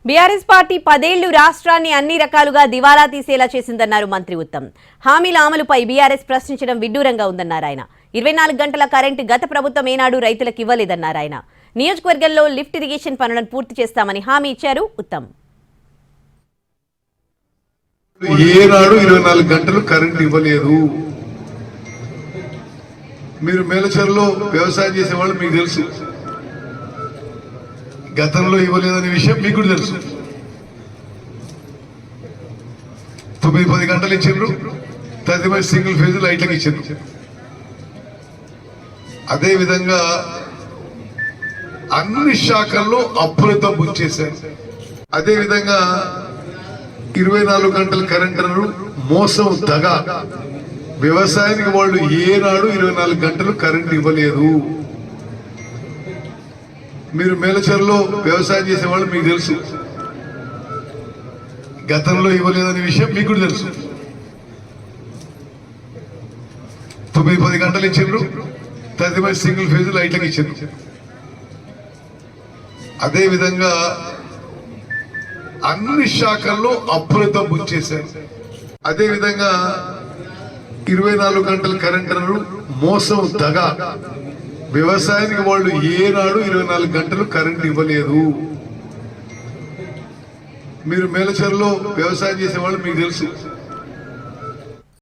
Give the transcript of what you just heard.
BRS party 10 ఏళ్లు రాష్ట్రాన్ని అన్ని రకాలుగా దివాలా తీసేలా చేసిందన్నారు మంత్రి ఉత్తమ్. హామీల అమలుపై బీఆర్ఎస్ ప్రశ్నించడం విడ్డూరంగా ఉందన్నారు ఆయన. 24 గంటల కరెంటు గత ప్రభుత్వం ఏనాడు రైతులకు ఇవ్వలేదన్నారు ఆయన. నియోజకవర్గంలో లిఫ్ట్ ఇరిగేషన్ పనులను పూర్తి చేస్తామని హామీ ఇచ్చారు ఉత్తమ్. ఏనాడు 24 గంటలు కరెంట్ ఇవ్వలేదు. మీరు మేలచర్లో వ్యవసాయం చేసేవాళ్ళు మీకు తెలుసు, గతంలో ఇవ్వలేదనే విషయం మీకు కూడా తెలుసు. 9-10 గంటలు ఇచ్చిండ్రు, తదుపరి సింగిల్ ఫేజ్ లైట్లకు ఇచ్చిండ్రు. అదే విధంగా అన్ని శాఖల్లో అప్పులతో ముంచేశారు. అదే విధంగా 24 గంటల కరెంటు మోసం దగ. వ్యవసాయానికి వాళ్ళు ఏనాడు 24 గంటలు కరెంట్ ఇవ్వలేదు. మీరు మేలచర్లో వ్యవసాయం చేసేవాళ్ళు మీకు తెలుసు, గతంలో ఇవ్వలేదనే విషయం మీకు కూడా తెలుసు. 9-10 గంటలు ఇచ్చిండ్రు, తదుపరి సింగిల్ ఫేజ్ లైట్లకు ఇచ్చిండ్రు. అదే విధంగా అన్ని శాఖల్లో అప్పులతో ముంచేశారు. అదే విధంగా 24 గంటల కరెంటు మోసం దగ. వ్యవసాయానికి వాళ్ళు ఏనాడు 24 గంటలు కరెంట్ ఇవ్వలేదు. మీరు మేలచర్లో వ్యవసాయం చేసేవాళ్ళు మీకు తెలుసు,